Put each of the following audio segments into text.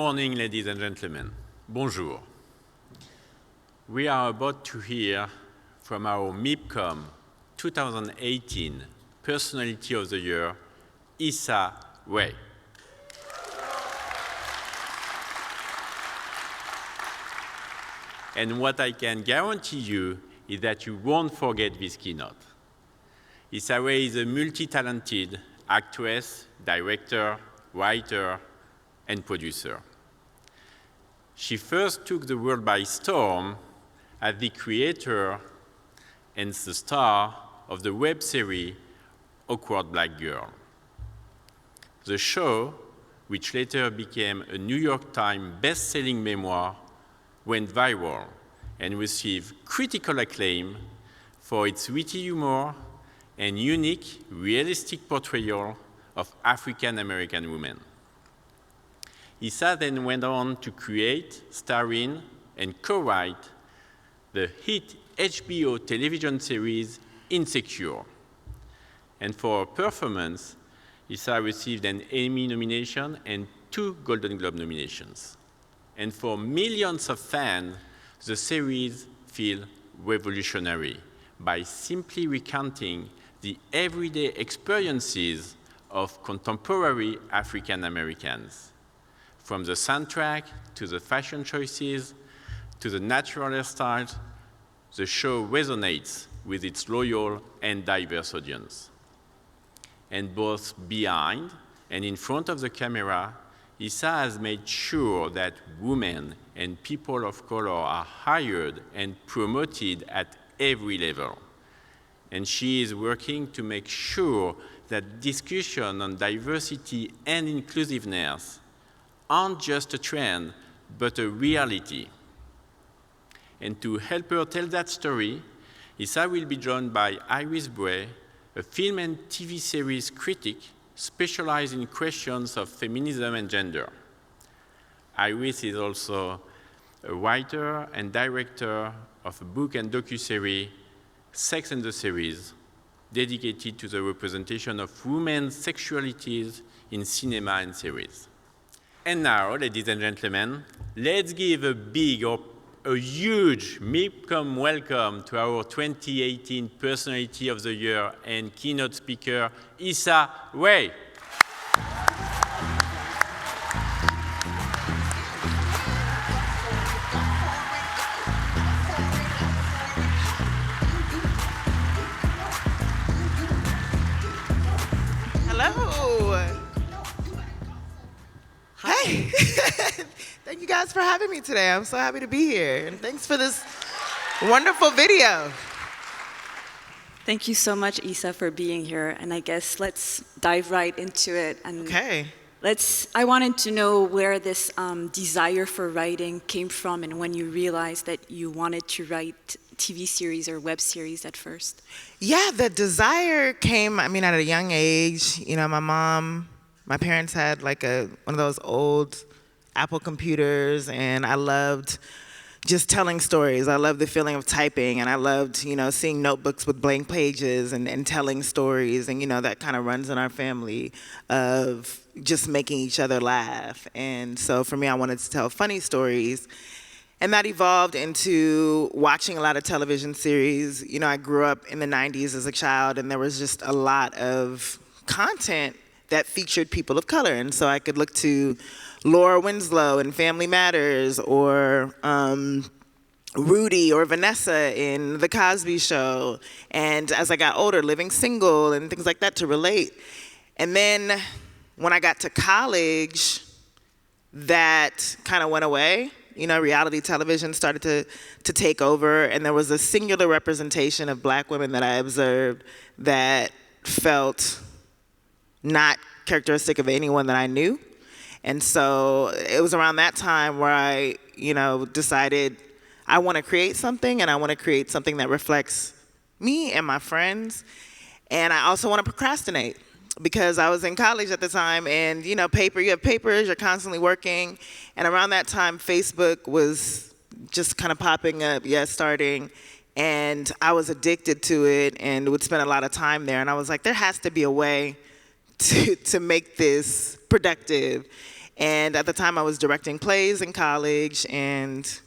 morning, ladies and gentlemen. Bonjour. We are about to hear from our Mipcom 2018 Personality of the Year, Issa Rae. And what I can guarantee you is that you won't forget this keynote. Issa Rae is a multi-talented actress, director, writer, and producer. She first took the world by storm as the creator and the star of the web series Awkward Black Girl. The show, which later became a New York Times best-selling memoir, went viral and received critical acclaim for its witty humor and unique, realistic portrayal of African-American women. Issa then went on to create, star in, and co-write the hit HBO television series Insecure. And for her performance, Issa received an Emmy nomination and 2 Golden Globe nominations. And for millions of fans, the series feels revolutionary by simply recounting the everyday experiences of contemporary African Americans. From the soundtrack to the fashion choices to the natural hairstyles, the show resonates with its loyal and diverse audience. And both behind and in front of the camera, Issa has made sure that women and people of color are hired and promoted at every level. And she is working to make sure that discussion on diversity and inclusiveness aren't just a trend, but a reality. And to help her tell that story, Issa will be joined by Brey, a film and TV series critic specialized in questions of feminism and gender. Iris is also a writer and director of a book and docuseries, Sex and the Series, dedicated to the representation of women's sexualities in cinema and series. And now, ladies and gentlemen, let's give a big or a huge Mipcom welcome to our 2018 Personality of the Year and keynote speaker, Issa Rae. Hello. Hey. Thank you guys for having me today. I'm so happy to be here. And thanks for this wonderful video. Thank you so much, Issa, for being here. And I guess let's dive right into it. And okay. I wanted to know where this desire for writing came from and when you realized that you wanted to write TV series or web series at first. Yeah, the desire came, at a young age. You know, my parents had like one of those old Apple computers, and I loved just telling stories. I loved the feeling of typing, and I loved, seeing notebooks with blank pages and telling stories, and, that kind of runs in our family of just making each other laugh. And so for me, I wanted to tell funny stories, and that evolved into watching a lot of television series. I grew up in the 90s as a child, and there was just a lot of content that featured people of color, and so I could look to Laura Winslow in Family Matters, or Rudy or Vanessa in The Cosby Show, and as I got older, Living Single and things like that to relate. And then when I got to college, that kind of went away. Reality television started to take over, and there was a singular representation of Black women that I observed that felt not characteristic of anyone that I knew. And so it was around that time where I, decided I want to create something, and I want to create something that reflects me and my friends. And I also want to procrastinate, because I was in college at the time, and you have papers, you're constantly working. And around that time, Facebook was just kind of popping up, starting. And I was addicted to it and would spend a lot of time there. And I was like, there has to be a way to make this productive. And at the time, I was directing plays in college, and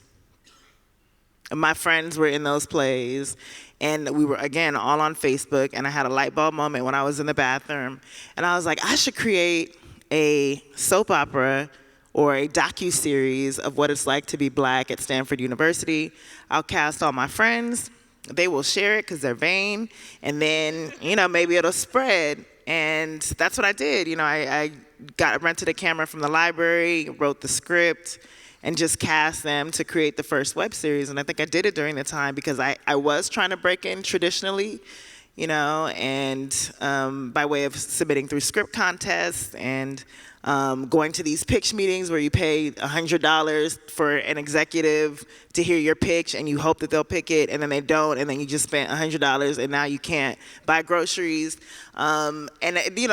my friends were in those plays. And we were, again, all on Facebook, and I had a light bulb moment when I was in the bathroom. And I was like, I should create a soap opera or a docu-series of what it's like to be black at Stanford University. I'll cast all my friends. They will share it because they're vain. And then, maybe it'll spread. And that's what I did. I rented a camera from the library, wrote the script, and just cast them to create the first web series. And I think I did it during the time because I was trying to break in traditionally, and by way of submitting through script contests and going to these pitch meetings where you pay $100 for an executive to hear your pitch, and you hope that they'll pick it, and then they don't, and then you just spent $100, and now you can't buy groceries. And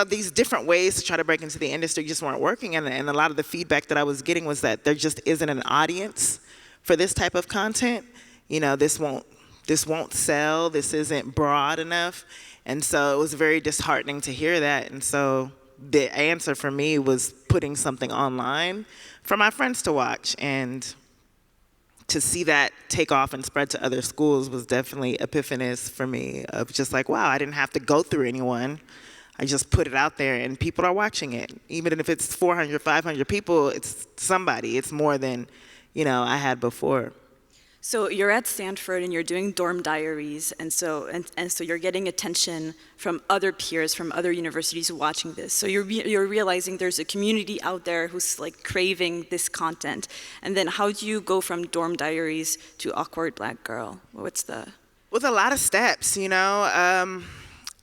these different ways to try to break into the industry just weren't working, and a lot of the feedback that I was getting was that there just isn't an audience for this type of content. This won't sell, this isn't broad enough. And so it was very disheartening to hear that. And so the answer for me was putting something online for my friends to watch. And to see that take off and spread to other schools was definitely epiphanous for me, of just like, wow, I didn't have to go through anyone. I just put it out there and people are watching it. Even if it's 400, 500 people, it's somebody. It's more than, I had before. So you're at Stanford and you're doing dorm diaries, and so you're getting attention from other peers from other universities watching this. So you're realizing there's a community out there who's like craving this content. And then how do you go from dorm diaries to Awkward Black Girl? With a lot of steps,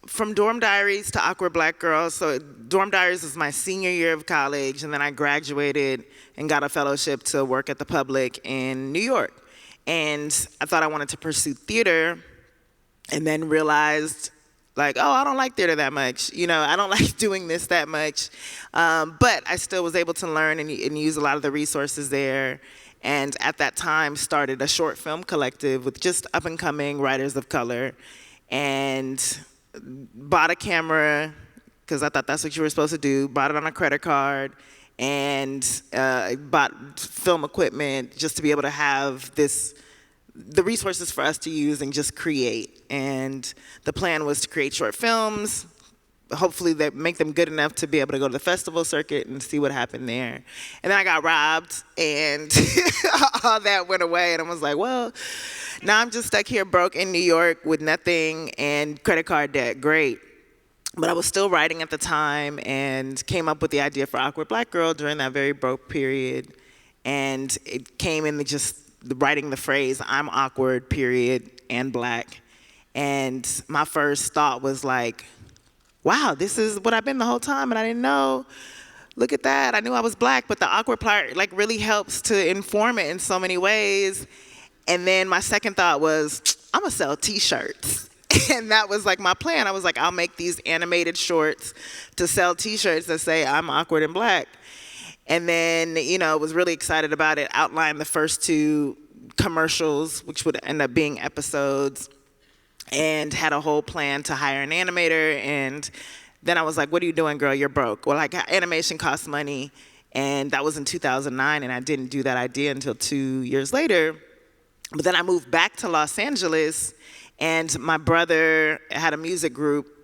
from dorm diaries to Awkward Black Girl. So dorm diaries was my senior year of college, and then I graduated and got a fellowship to work at the Public in New York. And I thought I wanted to pursue theater, and then realized, like, oh, I don't like theater that much. I don't like doing this that much. But I still was able to learn and use a lot of the resources there. And at that time, started a short film collective with just up-and-coming writers of color, and bought a camera, because I thought that's what you were supposed to do, bought it on a credit card, and bought film equipment just to be able to have the resources for us to use and just create. And the plan was to create short films, hopefully that make them good enough to be able to go to the festival circuit and see what happened there. And then I got robbed, and all that went away, and I was like, well, now I'm just stuck here broke in New York with nothing and credit card debt. Great. But I was still writing at the time, and came up with the idea for Awkward Black Girl during that very broke period. And it came in just writing the phrase, I'm awkward, period, and black. And my first thought was like, wow, this is what I've been the whole time, and I didn't know. Look at that. I knew I was black, but the awkward part really helps to inform it in so many ways. And then my second thought was, I'm gonna sell t-shirts. And that was my plan. I was like, I'll make these animated shorts to sell t-shirts that say I'm awkward and black. And then, was really excited about it, outlined the first 2 commercials, which would end up being episodes, and had a whole plan to hire an animator. And then I was like, what are you doing, girl? You're broke. Well, animation costs money. And that was in 2009, and I didn't do that idea until 2 years later. But then I moved back to Los Angeles, and my brother had a music group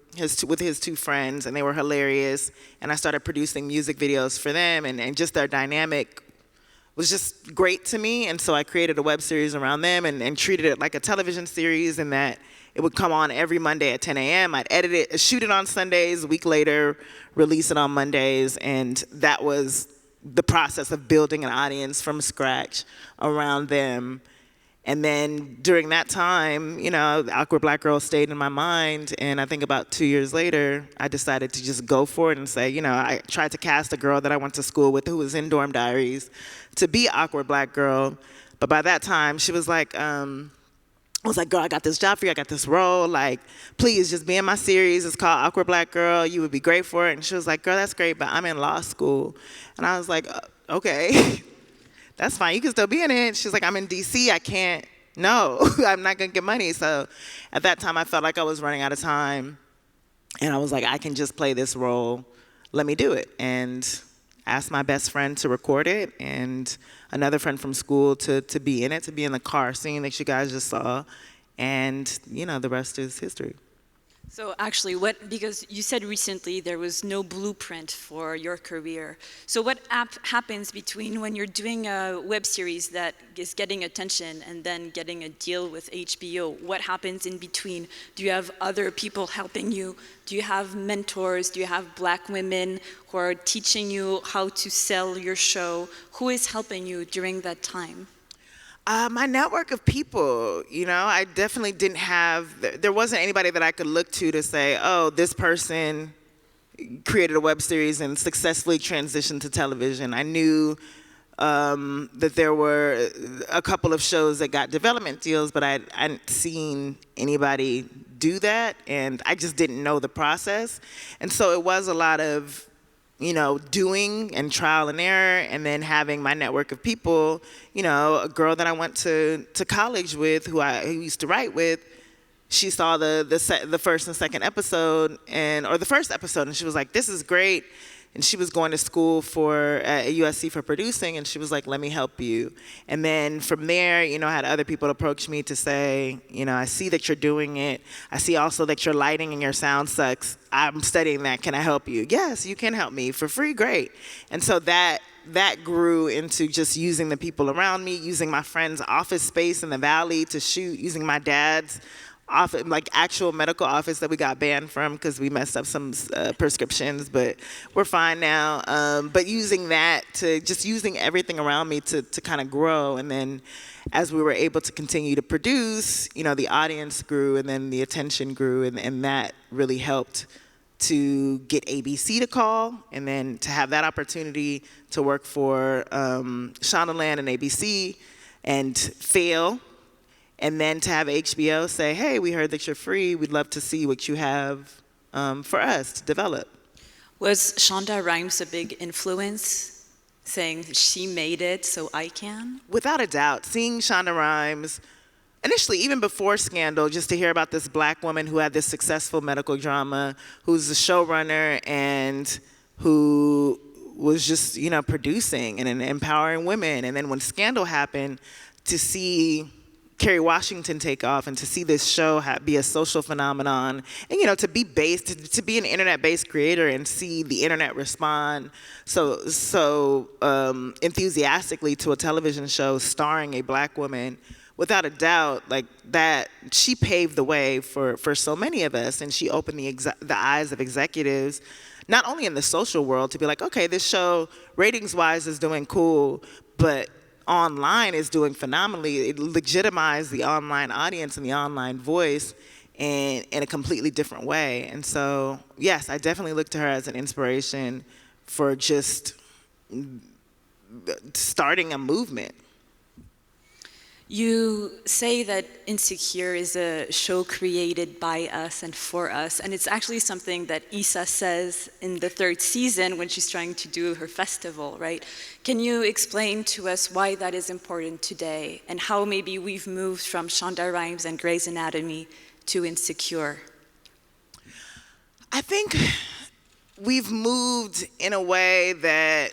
with his 2 friends, and they were hilarious. And I started producing music videos for them, and just their dynamic was just great to me. And so I created a web series around them and treated it like a television series, in that it would come on every Monday at 10 a.m. I'd edit it, shoot it on Sundays, a week later, release it on Mondays. And that was the process of building an audience from scratch around them. And then during that time, Awkward Black Girl stayed in my mind. And I think about 2 years later, I decided to just go for it and say, I tried to cast a girl that I went to school with who was in Dorm Diaries to be Awkward Black Girl. But by that time, she was like, I was like, girl, I got this job for you. I got this role. Please just be in my series. It's called Awkward Black Girl. You would be great for it. And she was like, girl, that's great, but I'm in law school. And I was like, okay. That's fine, you can still be in it. She's like, I'm in DC, I can't, no, I'm not gonna get money. So at that time, I felt like I was running out of time. And I was like, I can just play this role, let me do it. And asked my best friend to record it and another friend from school to be in it, to be in the car scene that you guys just saw. And, you know, the rest is history. So actually, because you said recently there was no blueprint for your career. So what happens between when you're doing a web series that is getting attention and then getting a deal with HBO? What happens in between? Do you have other people helping you? Do you have mentors? Do you have Black women who are teaching you how to sell your show? Who is helping you during that time? My network of people, you know, I definitely didn't have, there wasn't anybody that I could look to say, oh, this person created a web series and successfully transitioned to television. I knew that there were a couple of shows that got development deals, but I hadn't seen anybody do that, and I just didn't know the process. And so it was a lot of, you know, doing and trial and error, and then having my network of people. You know, a girl that I went to college with, who used to write with, she saw the first and second episode, or the first episode, and she was like, "This is great." And she was going to school at USC for producing, and she was like, "Let me help you." And then from there, you know, I had other people approach me to say, you know, "I see that you're doing it. I see also that your lighting and your sound sucks. I'm studying that. Can I help you?" "Yes, you can help me for free." "Great." And so that grew into just using the people around me, using my friend's office space in the Valley to shoot, using my dad's office, like actual medical office that we got banned from because we messed up some prescriptions, but we're fine now. But using that using everything around me to kind of grow. And then as we were able to continue to produce, you know, the audience grew, and then the attention grew, and that really helped to get ABC to call, and then to have that opportunity to work for Shondaland and ABC and fail. And then to have HBO say, "Hey, we heard that you're free. We'd love to see what you have for us to develop." Was Shonda Rhimes a big influence, saying she made it so I can? Without a doubt. Seeing Shonda Rhimes, initially, even before Scandal, just to hear about this Black woman who had this successful medical drama, who's the showrunner and who was just, you know, producing and empowering women. And then when Scandal happened, to see Kerry Washington take off, and to see this show be a social phenomenon, and, you know, to be an internet-based creator and see the internet respond so enthusiastically to a television show starring a Black woman, without a doubt, like that, she paved the way for so many of us, and she opened the eyes of executives, not only in the social world, to be like, okay, this show ratings-wise is doing cool, but online is doing phenomenally. It legitimized the online audience and the online voice in a completely different way. And so, yes, I definitely look to her as an inspiration for just starting a movement. You say that Insecure is a show created by us and for us, and it's actually something that Issa says in the third season when she's trying to do her festival, right? Can you explain to us why that is important today, and how maybe we've moved from Shonda Rhimes and Grey's Anatomy to Insecure? I think we've moved in a way that,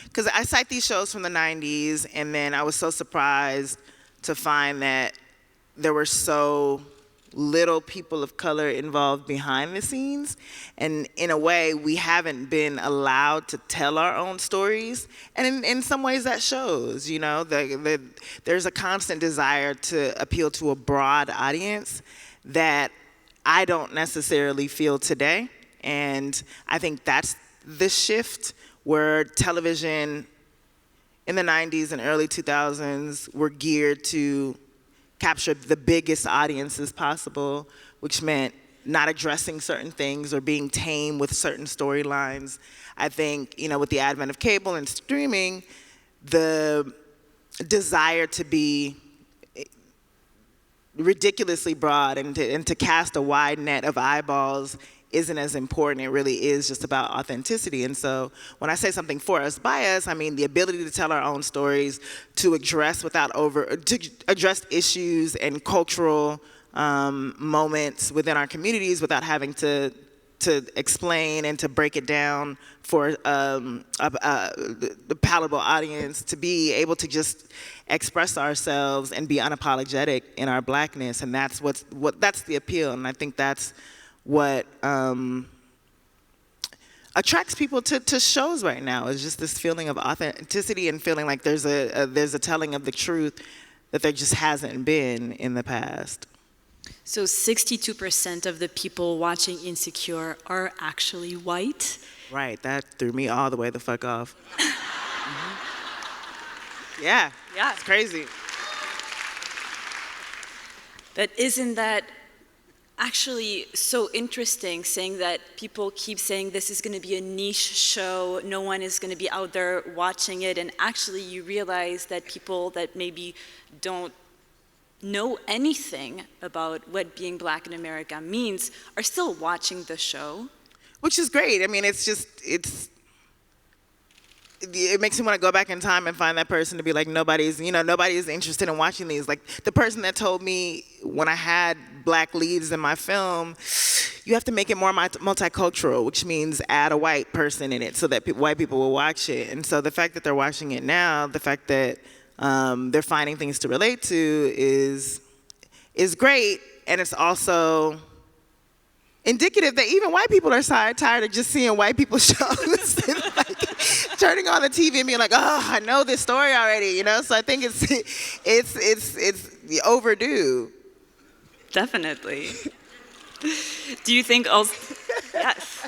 because I cite these shows from the 90s, and then I was so surprised to find that there were so little people of color involved behind the scenes. And in a way, we haven't been allowed to tell our own stories. And in some ways, that shows, you know, there's a constant desire to appeal to a broad audience that I don't necessarily feel today. And I think that's the shift, where television in the 90s and early 2000s were geared to capture the biggest audiences possible, which meant not addressing certain things or being tame with certain storylines. I think, you know, with the advent of cable and streaming, the desire to be ridiculously broad and to cast a wide net of eyeballs isn't as important. It really is just about authenticity. And so when I say something for us, by us, I mean the ability to tell our own stories, to address issues and cultural moments within our communities without having to to explain and to break it down for the palatable audience, to be able to just express ourselves and be unapologetic in our blackness, and that's that's the appeal, and I think that's what attracts people to shows right now, is just this feeling of authenticity and feeling like there's a telling of the truth that there just hasn't been in the past. So 62% of the people watching Insecure are actually white. Right, that threw me all the way the fuck off. Yeah, it's crazy. But isn't that actually so interesting, saying that people keep saying this is going to be a niche show, no one is going to be out there watching it, and actually you realize that people that maybe don't know anything about what being black in America means are still watching the show. Which is great. I mean, it makes me want to go back in time and find that person to be like, nobody is interested in watching these. Like the person that told me when I had black leads in my film, you have to make it more multicultural, which means add a white person in it so that white people will watch it. And so the fact that they're watching it now, the fact that they're finding things to relate to is great, and it's also indicative that even white people are tired of just seeing white people shows, and like turning on the TV and being like, oh, I know this story already, you know. So I think it's overdue. Definitely. Do you think also? Yes.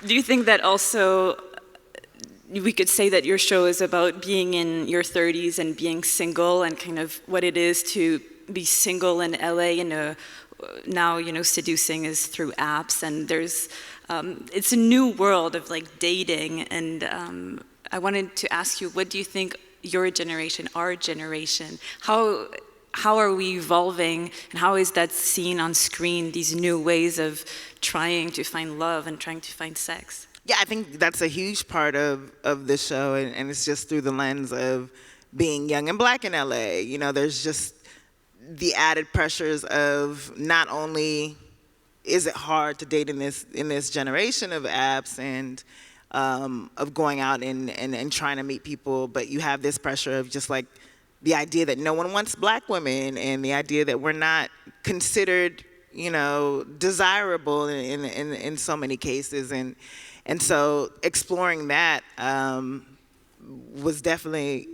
Do you think that also? We could say that your show is about being in your 30s and being single, and kind of what it is to be single in LA, and now, you know, seducing is through apps, and there's it's a new world of like dating, and I wanted to ask you, what do you think your generation, our generation, how are we evolving, and how is that seen on screen, these new ways of trying to find love and trying to find sex? Yeah, I think that's a huge part of this show, and it's just through the lens of being young and black in LA. You know, there's just the added pressures of not only is it hard to date in this generation of apps and of going out and trying to meet people, but you have this pressure of just like the idea that no one wants black women, and the idea that we're not considered, you know, desirable in so many cases, and so exploring that was definitely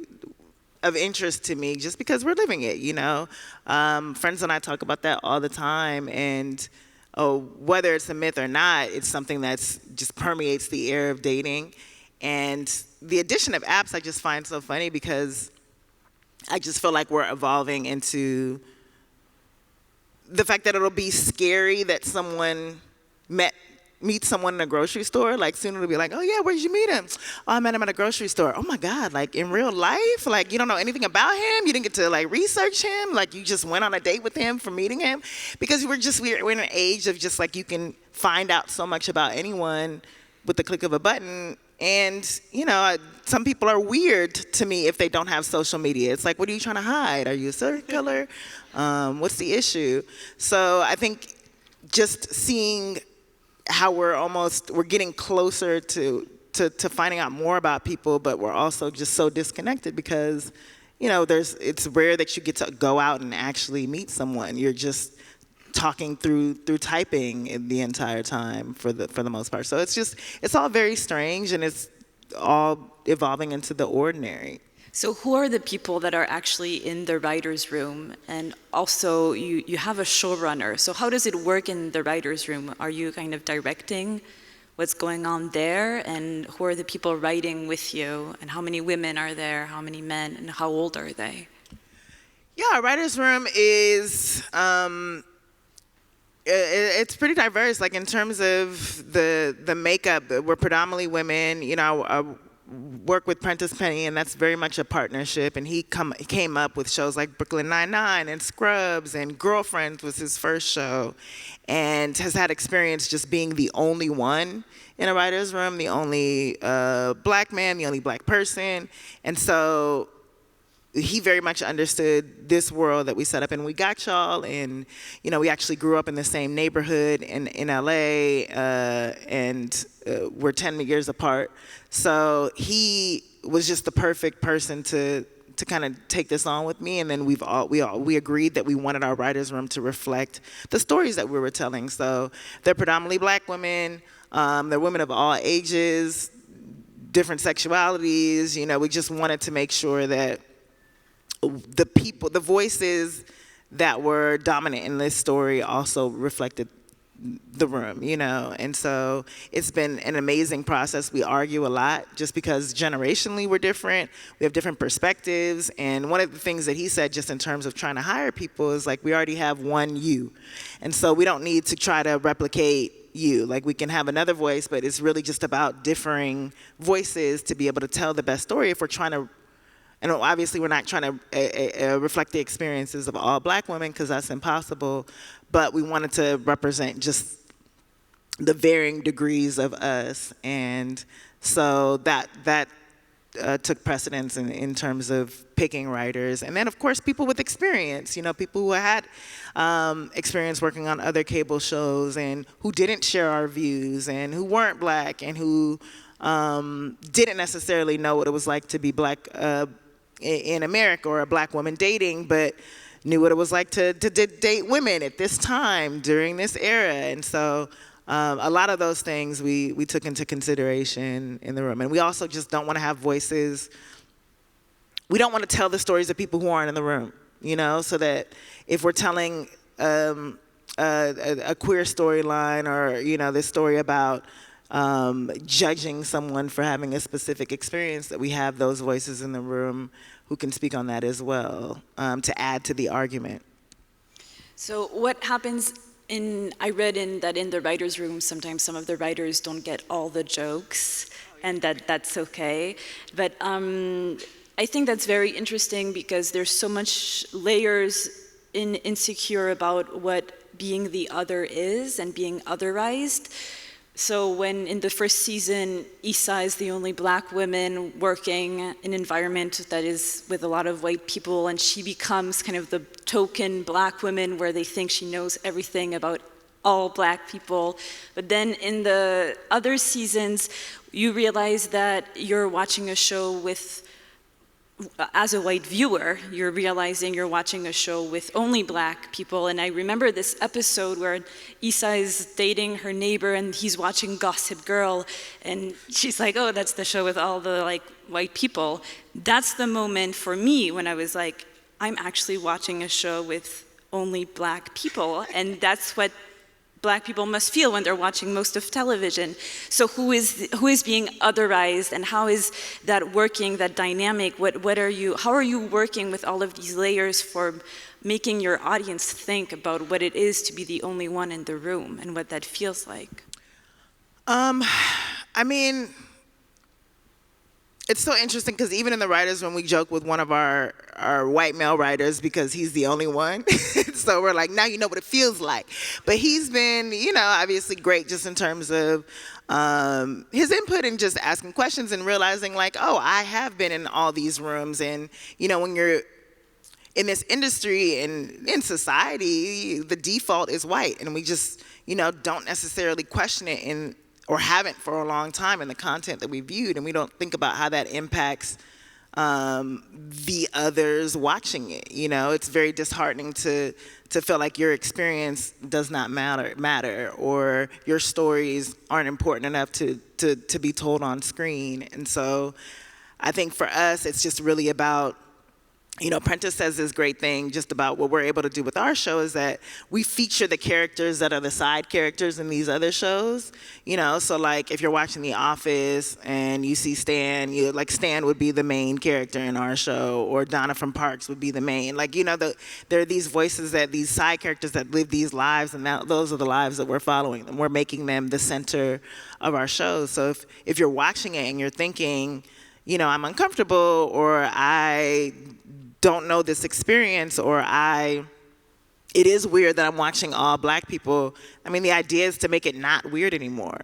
of interest to me, just because we're living it, you know. Friends and I talk about that all the time, and whether it's a myth or not, it's something that's just permeates the air of dating. And the addition of apps I just find so funny, because I just feel like we're evolving into the fact that it'll be scary that someone meet someone in a grocery store. Like soon it'll be like, oh yeah, where'd you meet him? Oh, I met him at a grocery store. Oh my God, like in real life? Like you don't know anything about him? You didn't get to like research him? Like you just went on a date with him for meeting him? Because we're in an age of just like you can find out so much about anyone with the click of a button. And, you know, some people are weird to me if they don't have social media. It's like, what are you trying to hide? Are you a serial killer? What's the issue? So I think just seeing how we're getting closer to finding out more about people, but we're also just so disconnected because, you know, it's rare that you get to go out and actually meet someone. You're just talking through typing the entire time for the most part. So it's all very strange, and it's all evolving into the ordinary. So who are the people that are actually in the writer's room? And also, you have a showrunner. So how does it work in the writer's room? Are you kind of directing what's going on there? And who are the people writing with you? And how many women are there? How many men? And how old are they? Yeah, our writer's room is, it's pretty diverse. Like in terms of the makeup, we're predominantly women. You know, I work with Prentice Penny, and that's very much a partnership. And he came up with shows like Brooklyn Nine-Nine and Scrubs, and Girlfriends was his first show, and has had experience just being the only one in a writer's room, the only black man, the only black person. And so he very much understood this world that we set up, and we got y'all, and we actually grew up in the same neighborhood in LA, and we're 10 years apart. So he was just the perfect person to kind of take this on with me, and then we agreed that we wanted our writers' room to reflect the stories that we were telling. So they're predominantly Black women, they're women of all ages, different sexualities. We just wanted to make sure that the voices that were dominant in this story also reflected the room, and so it's been an amazing process. We argue a lot just because generationally we're different, we have different perspectives, and one of the things that he said just in terms of trying to hire people is like, we already have one you, and so we don't need to try to replicate you. Like, we can have another voice, but it's really just about differing voices to be able to tell the best story. If we're trying to, and obviously we're not trying to reflect the experiences of all Black women, because that's impossible, but we wanted to represent just the varying degrees of us. And so that took precedence in terms of picking writers. And then, of course, people with experience, people who had experience working on other cable shows and who didn't share our views and who weren't Black and who didn't necessarily know what it was like to be Black in America, or a Black woman dating, but knew what it was like to date women at this time during this era. And so a lot of those things we took into consideration in the room. And we also just don't want to have voices. We don't want to tell the stories of people who aren't in the room, so that if we're telling a queer storyline, or this story about judging someone for having a specific experience, that we have those voices in the room who can speak on that as well, to add to the argument. So what happens I read that in the writer's room, sometimes some of the writers don't get all the jokes, and that's okay. But I think that's very interesting, because there's so much layers in Insecure about what being the other is and being otherized. So when in the first season, Issa is the only Black woman working in an environment that is with a lot of white people, and she becomes kind of the token Black woman where they think she knows everything about all Black people. But then in the other seasons, you realize that you're watching a show with, as a white viewer, you're realizing you're watching a show with only Black people. And I remember this episode where Issa is dating her neighbor and he's watching Gossip Girl, and she's like, oh, that's the show with all the white people. That's the moment for me when I was like, I'm actually watching a show with only Black people, and that's what Black people must feel when they're watching most of television. So who is being otherized, and how is that working, that dynamic? How are you working with all of these layers for making your audience think about what it is to be the only one in the room and what that feels like? I mean, it's so interesting, because even in the writers' room, we joke with one of our white male writers, because he's the only one. So we're like, now you know what it feels like. But he's been, obviously great, just in terms of his input and just asking questions and realizing like, oh, I have been in all these rooms. And, when you're in this industry and in society, the default is white. And we just, don't necessarily question it or haven't for a long time in the content that we viewed, and we don't think about how that impacts the others watching it. It's very disheartening to feel like your experience does not matter, or your stories aren't important enough to be told on screen. And so I think for us, it's just really about, Prentice says this great thing just about what we're able to do with our show, is that we feature the characters that are the side characters in these other shows. So like if you're watching The Office and you see Stan, Stan would be the main character in our show, or Donna from Parks would be the main. There are these voices, these side characters that live these lives, and those are the lives that we're following them. We're making them the center of our show. So if you're watching it and you're thinking, I'm uncomfortable, or I don't know this experience, or it is weird that I'm watching all Black people. I mean, the idea is to make it not weird anymore,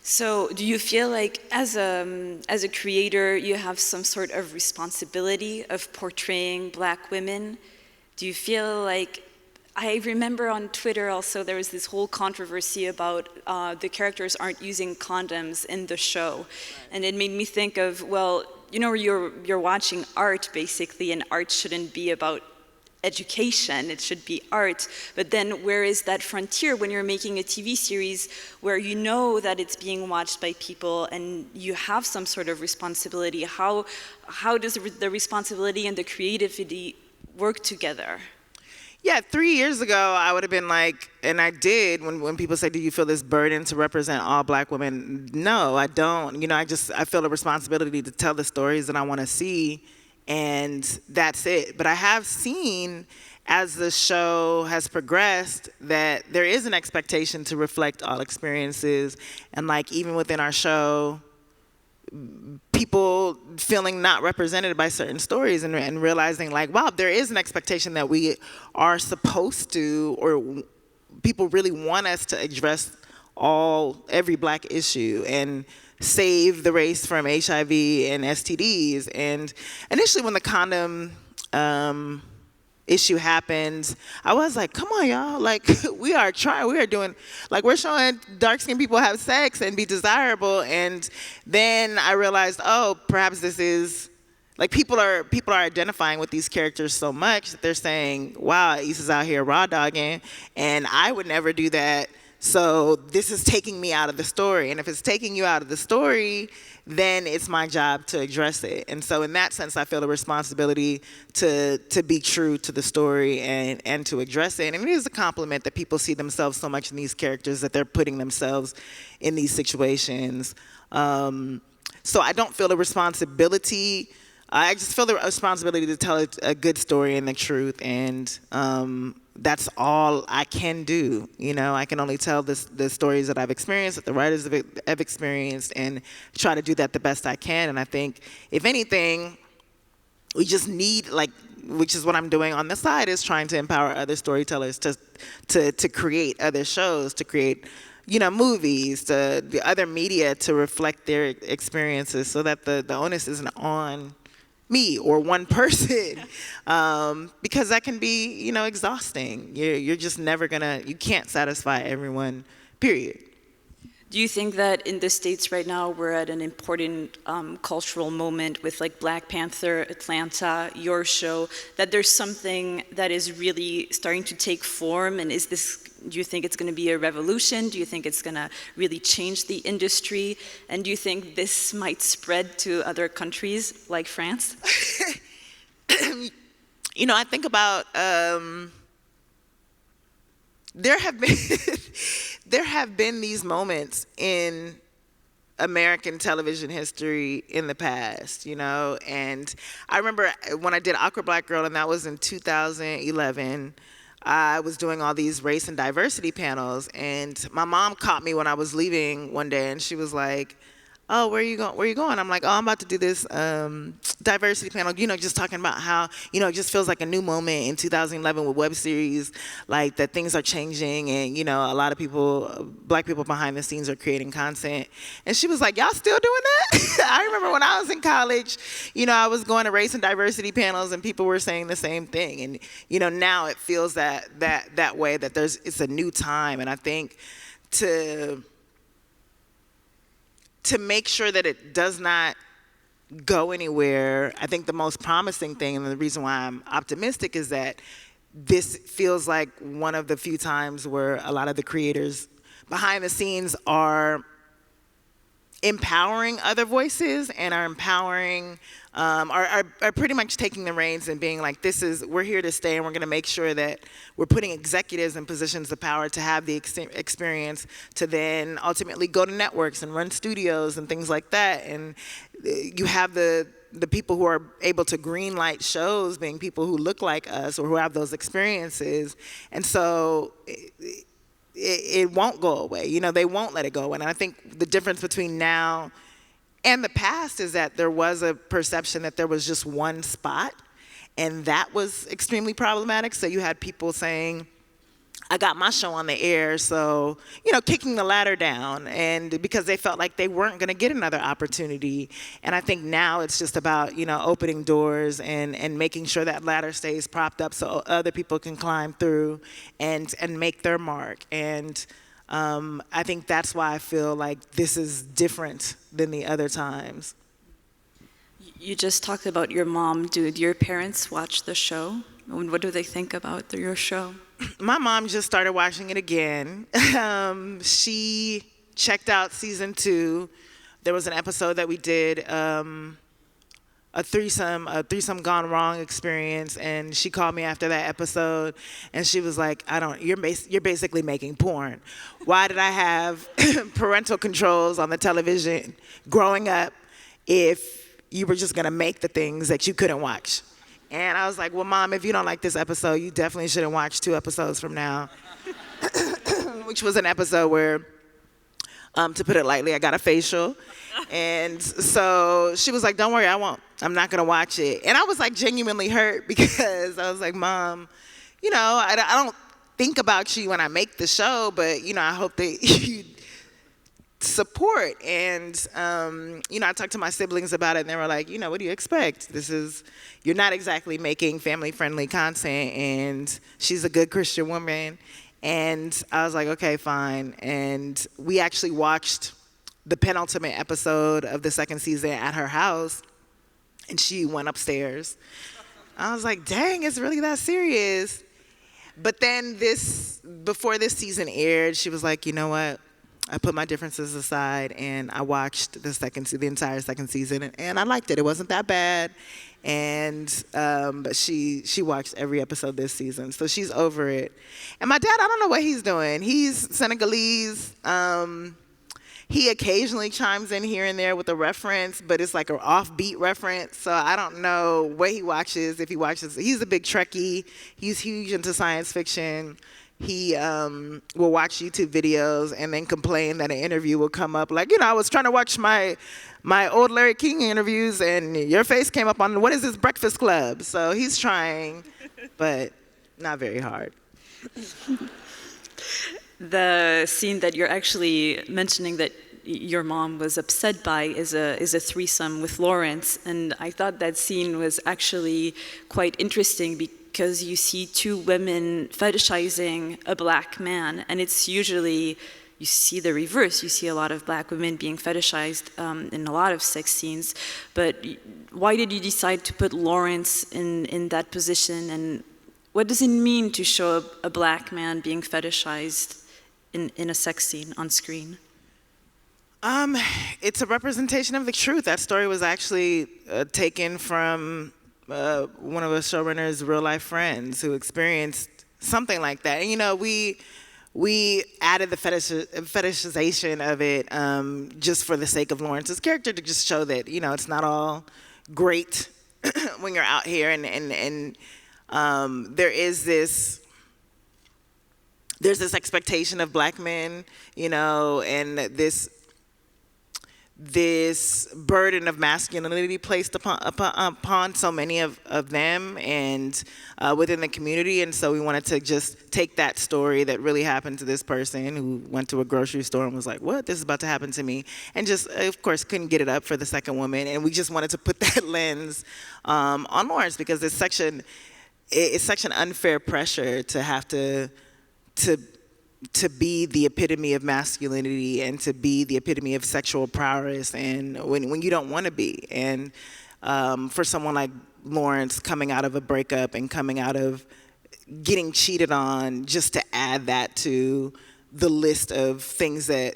So do you feel like as a creator, you have some sort of responsibility of portraying Black women? Do you feel like, I remember on Twitter also there was this whole controversy about the characters aren't using condoms in the show. Right. And it made me think of, well, you know, you're watching art basically, and art shouldn't be about education, it should be art. But then where is that frontier when you're making a TV series where you know that it's being watched by people and you have some sort of responsibility? How does the responsibility and the creativity work together? Yeah, 3 years ago, I would have been like, and I did, when people say, do you feel this burden to represent all Black women? No, I don't. You know, I feel a responsibility to tell the stories that I want to see, and that's it. But I have seen, as the show has progressed, that there is an expectation to reflect all experiences. And like, even within our show, people feeling not represented by certain stories and realizing like, wow, there is an expectation that we are supposed to, or people really want us to address every Black issue and save the race from HIV and STDs. And initially when the condom issue happened, I was like, come on, y'all, like, we are doing, like, we're showing dark-skinned people have sex and be desirable. And then I realized, oh, perhaps this is, like, people are identifying with these characters so much that they're saying, wow, Issa's out here raw dogging, and I would never do that. So this is taking me out of the story. And if it's taking you out of the story, then it's my job to address it. And so in that sense, I feel a responsibility to be true to the story and to address it. And it is a compliment that people see themselves so much in these characters that they're putting themselves in these situations. So I don't feel a responsibility. I just feel the responsibility to tell a good story and the truth. And that's all I can do. You know, I can only tell the stories that I've experienced, that the writers have experienced, and try to do that the best I can. And I think, if anything, we just need, like, which is what I'm doing on the side, is trying to empower other storytellers to create other shows, to create, you know, movies, the other media, to reflect their experiences, so that the onus isn't on me or one person, because that can be, you know, exhausting. You're just never you can't satisfy everyone, period. Do you think that in the States right now we're at an important cultural moment with like Black Panther, Atlanta, your show, that there's something that is really starting to take form? And do you think it's going to be a revolution? Do you think it's going to really change the industry? And do you think this might spread to other countries like France? You know, I think about, there have been these moments in American television history in the past, you know, and I remember when I did Awkward Black Girl, and that was in 2011, I was doing all these race and diversity panels, and my mom caught me when I was leaving one day, and she was like, oh, where are you going? I'm like, oh, I'm about to do this diversity panel, you know, just talking about how, you know, it just feels like a new moment in 2011 with web series, like that things are changing, and, you know, a lot of people, Black people behind the scenes, are creating content. And she was like, y'all still doing that? I remember when I was in college, you know, I was going to race and diversity panels, and people were saying the same thing. And, you know, now it feels that way, that it's a new time. And I think to make sure that it does not go anywhere, I think the most promising thing, and the reason why I'm optimistic, is that this feels like one of the few times where a lot of the creators behind the scenes are empowering other voices, and are empowering, are pretty much taking the reins and being like, we're here to stay, and we're gonna make sure that we're putting executives in positions of power to have the experience to then ultimately go to networks and run studios and things like that. And you have the people who are able to green light shows being people who look like us or who have those experiences. And so it won't go away. You know, they won't let it go. And I think the difference between now and the past is that there was a perception that there was just one spot, and that was extremely problematic. So you had people saying, I got my show on the air, so, kicking the ladder down, and because they felt like they weren't going to get another opportunity. And I think now it's just about, opening doors and making sure that ladder stays propped up so other people can climb through and make their mark. And I think that's why I feel like this is different than the other times. You just talked about your mom. Do your parents watch the show? And what do they think about your show? My mom just started watching it again. She checked out season 2. There was an episode that we did, a threesome gone wrong experience, and she called me after that episode, and she was like, you're basically making porn. Why did I have parental controls on the television growing up if you were just gonna make the things that you couldn't watch? And I was like, well, Mom, if you don't like this episode, you definitely shouldn't watch 2 episodes from now. Which was an episode where, to put it lightly, I got a facial. And so she was like, don't worry, I won't. I'm not gonna watch it. And I was like genuinely hurt because I was like, Mom, I don't think about you when I make the show, but, I hope that you support. And I talked to my siblings about it, and they were like, what do you expect? You're not exactly making family-friendly content, and she's a good Christian woman. And I was like, okay, fine. And we actually watched the penultimate episode of the 2nd season at her house, and she went upstairs. I was like, dang, it's really that serious. But then before this season aired, she was like, you know what? I put my differences aside, and I watched the entire 2nd season, and I liked it. It wasn't that bad, and but she watched every episode this season, so she's over it. And my dad, I don't know what he's doing. He's Senegalese. He occasionally chimes in here and there with a reference, but it's like an offbeat reference, so I don't know what he watches. He's a big Trekkie. He's huge into science fiction. He will watch YouTube videos and then complain that an interview will come up like, I was trying to watch my old Larry King interviews and your face came up on, what is this, Breakfast Club? So he's trying, but not very hard. The scene that you're actually mentioning that your mom was upset by is a threesome with Lawrence, and I thought that scene was actually quite interesting because you see 2 women fetishizing a black man, and it's usually, you see the reverse. You see a lot of black women being fetishized in a lot of sex scenes, but why did you decide to put Lawrence in that position, and what does it mean to show a black man being fetishized in a sex scene on screen? It's a representation of the truth. That story was actually taken from one of the showrunners' real-life friends who experienced something like that. And we added the fetishization of it just for the sake of Lawrence's character, to just show that it's not all great when you're out here, and there's this expectation of black men, and this burden of masculinity placed upon so many of them and within the community. And so we wanted to just take that story that really happened to this person who went to a grocery store and was like, what, this is about to happen to me, and just, of course, couldn't get it up for the second woman. And we just wanted to put that lens on Lawrence, because it's such an unfair pressure to have to be the epitome of masculinity and to be the epitome of sexual prowess, and when you don't want to be. And for someone like Lawrence, coming out of a breakup and coming out of getting cheated on, just to add that to the list of things that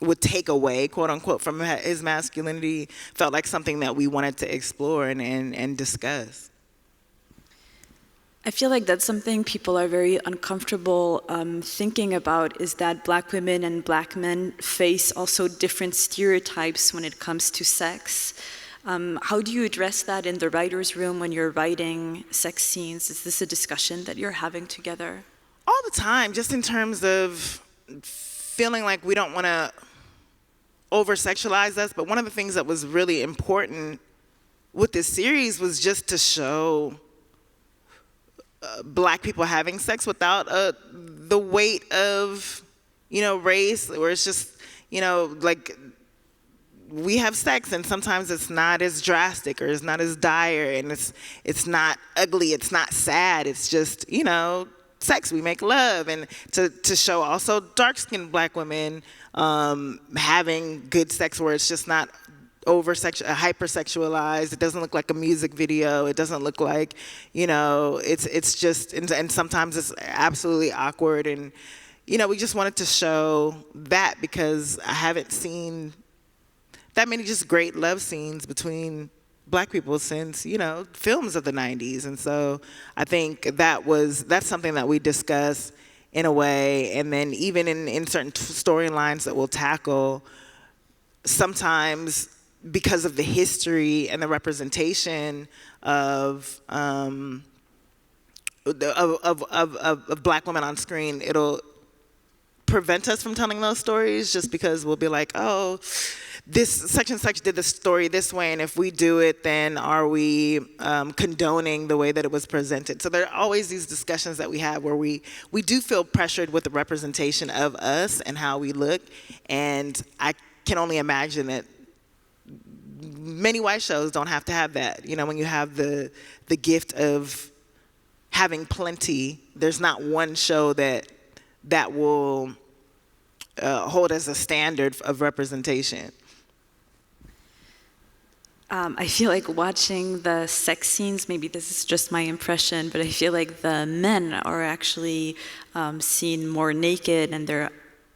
would take away, quote unquote, from his masculinity, felt like something that we wanted to explore and discuss. I feel like that's something people are very uncomfortable thinking about, is that black women and black men face also different stereotypes when it comes to sex. How do you address that in the writer's room when you're writing sex scenes? Is this a discussion that you're having together? All the time, just in terms of feeling like we don't want to over-sexualize us. But one of the things that was really important with this series was just to show Black people having sex without the weight of, race, where it's just, like, we have sex and sometimes it's not as drastic or it's not as dire, and it's not ugly, it's not sad, it's just, sex, we make love. And to show also dark-skinned Black women having good sex where it's just not hypersexualized, it doesn't look like a music video, it doesn't look like, it's just, and sometimes it's absolutely awkward. And, we just wanted to show that because I haven't seen that many just great love scenes between Black people since, films of the 90s. And so I think that's something that we discuss in a way. And then even in certain storylines that we'll tackle, sometimes because of the history and the representation of Black women on screen, it'll prevent us from telling those stories, just because we'll be like, oh, this such and such did the story this way, and if we do it, then are we condoning the way that it was presented? So there are always these discussions that we have where we do feel pressured with the representation of us and how we look, and I can only imagine that many white shows don't have to have that. When you have the gift of having plenty, there's not one show that will hold as a standard of representation. I feel like watching the sex scenes, maybe this is just my impression, but I feel like the men are actually seen more naked and they're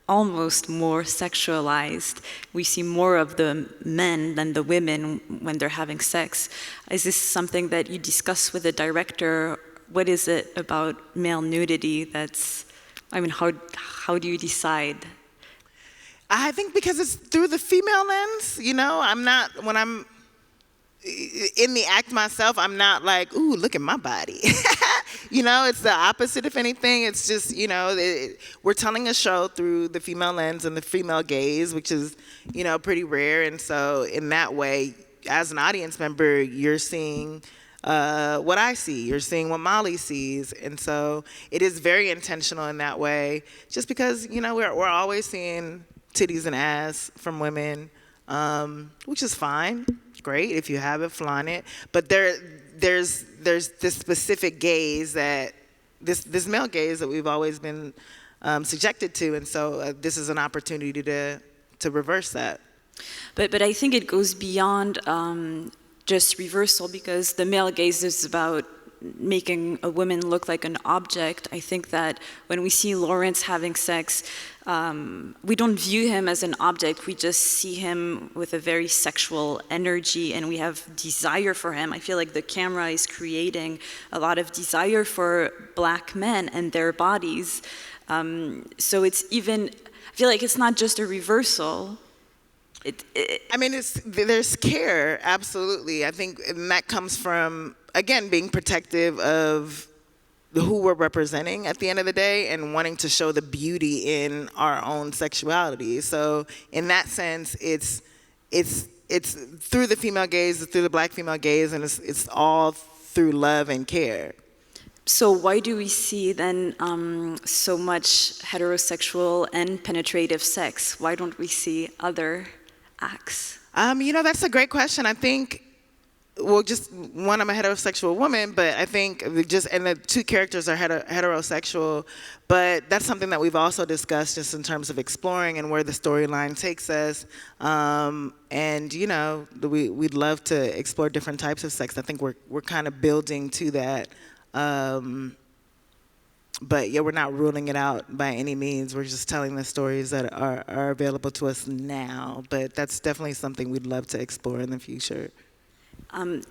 almost more sexualized. We see more of the men than the women when they're having sex. Is this something that you discuss with the director? What is it about male nudity that's, how do you decide? I think because it's through the female lens, when I'm in the act myself, I'm not like, ooh, look at my body. It's the opposite, if anything. It's just, we're telling a show through the female lens and the female gaze, which is, pretty rare. And so in that way, as an audience member, you're seeing what I see, you're seeing what Molly sees. And so it is very intentional in that way, just because, we're always seeing titties and ass from women, which is fine. Great, if you have it, flaunt it. But there's this specific gaze that, this male gaze that we've always been subjected to. And so this is an opportunity to reverse that. But I think it goes beyond just reversal, because the male gaze is about making a woman look like an object. I think that when we see Lawrence having sex, we don't view him as an object. We just see him with a very sexual energy, and we have desire for him. I feel like the camera is creating a lot of desire for Black men and their bodies. So it's even, I feel like it's not just a reversal. There's care, absolutely. I think, and that comes from, again, being protective of who we're representing at the end of the day, and wanting to show the beauty in our own sexuality. So in that sense, it's through the female gaze, it's through the Black female gaze, and it's all through love and care. So why do we see then so much heterosexual and penetrative sex? Why don't we see other acts? That's a great question. I think, well, just one, I'm a heterosexual woman, but I think and the two characters are heterosexual, but that's something that we've also discussed just in terms of exploring and where the storyline takes us. And we'd love to explore different types of sex. I think we're kind of building to that. But yeah, we're not ruling it out by any means. We're just telling the stories that are available to us now. But that's definitely something we'd love to explore in the future.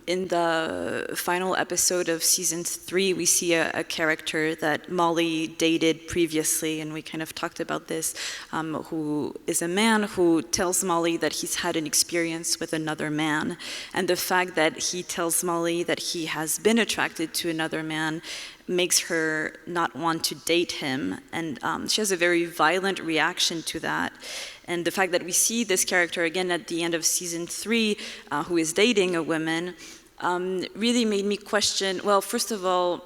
In the final episode of season 3, we see a character that Molly dated previously, and we kind of talked about this, who is a man who tells Molly that he's had an experience with another man. And the fact that he tells Molly that he has been attracted to another man makes her not want to date him. And she has a very violent reaction to that. And the fact that we see this character again at the end of season 3, who is dating a woman, really made me question, well, first of all,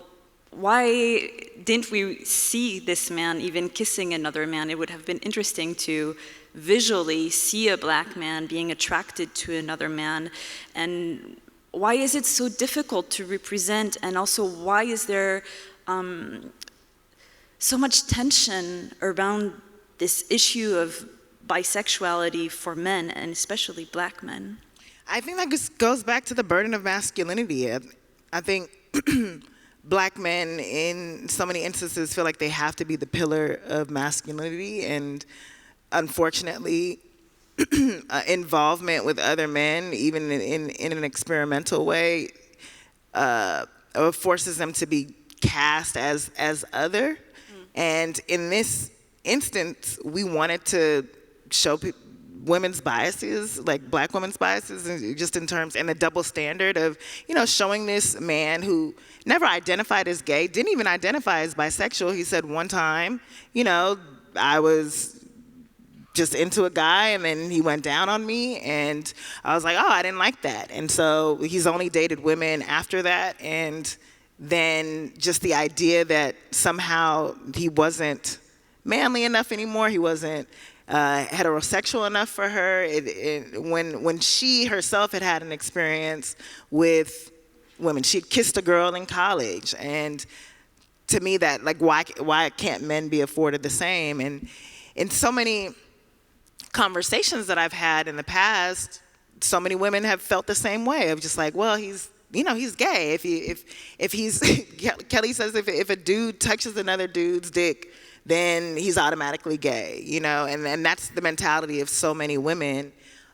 why didn't we see this man even kissing another man? It would have been interesting to visually see a black man being attracted to another man. And why is it so difficult to represent? And also, why is there so much tension around this issue of bisexuality for men, and especially black men? I think that just goes back to the burden of masculinity. I think black men in so many instances feel like they have to be the pillar of masculinity, and unfortunately, involvement with other men, even in an experimental way, forces them to be cast as other. And in this instance, we wanted to show women's biases, like black women's biases, and just in terms, and the double standard of, showing this man who never identified as gay, didn't even identify as bisexual. He said one time, I was just into a guy and then he went down on me, and I was like, oh, I didn't like that. And so he's only dated women after that, and then just the idea that somehow he wasn't manly enough anymore, he wasn't heterosexual enough for her. When she herself had an experience with women, she had kissed a girl in college, and to me that, like, why can't men be afforded the same? And in so many conversations that I've had in the past, so many women have felt the same way, of just like, well, he's gay. If he's Kelly says if a dude touches another dude's dick, then he's automatically gay, and that's the mentality of so many women.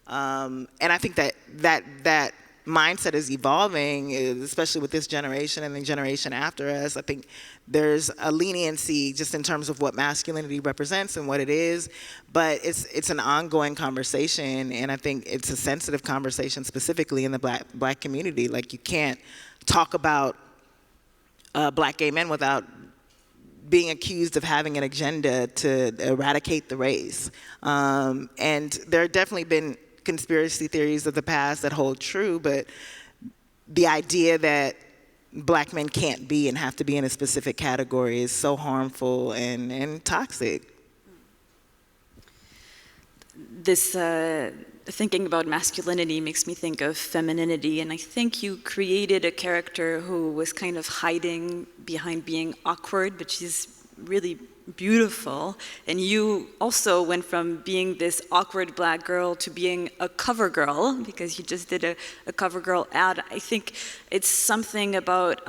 And I think that mindset is evolving, especially with this generation and the generation after us. I think there's a leniency just in terms of what masculinity represents and what it is, but it's an ongoing conversation, and I think it's a sensitive conversation, specifically in the black community. Like, you can't talk about black gay men without being accused of having an agenda to eradicate the race. And there have definitely been conspiracy theories of the past that hold true, but the idea that black men can't be and have to be in a specific category is so harmful and toxic. This thinking about masculinity makes me think of femininity, and I think you created a character who was kind of hiding behind being awkward, but she's really beautiful. And you also went from being this awkward black girl to being a cover girl, because you just did a cover girl ad. I think it's something about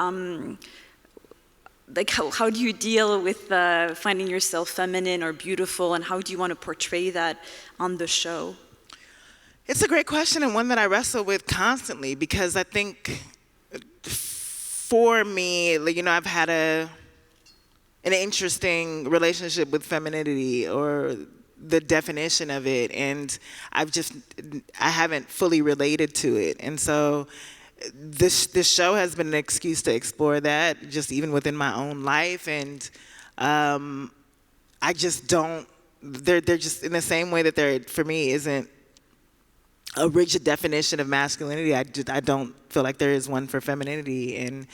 like how do you deal with finding yourself feminine or beautiful, and how do you want to portray that on the show? It's a great question, and one that I wrestle with constantly, because I think for me, I've had an interesting relationship with femininity, or the definition of it, and I haven't fully related to it. And so this show has been an excuse to explore that, just even within my own life. And I just don't, they're just in the same way that there, for me, isn't a rigid definition of masculinity. I don't feel like there is one for femininity. And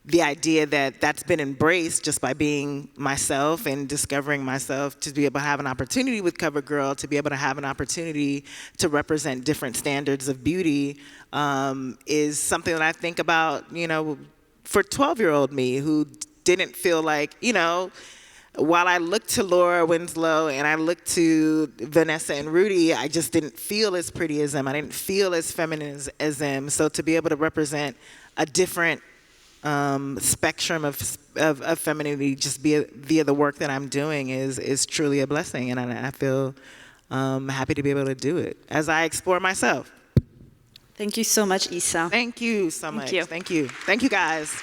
the idea that that's been embraced just by being myself and discovering myself, to be able to have an opportunity with CoverGirl, to be able to have an opportunity to represent different standards of beauty, is something that I think about, for 12-year-old me, who didn't feel like, while I looked to Laura Winslow and I looked to Vanessa and Rudy, I just didn't feel as pretty as them. I didn't feel as feminine as them. So to be able to represent a different spectrum of femininity just via the work that I'm doing is truly a blessing, and I feel happy to be able to do it as I explore myself. Thank you so much, Issa. Thank you so much. Thank you. Thank you. Thank you, guys.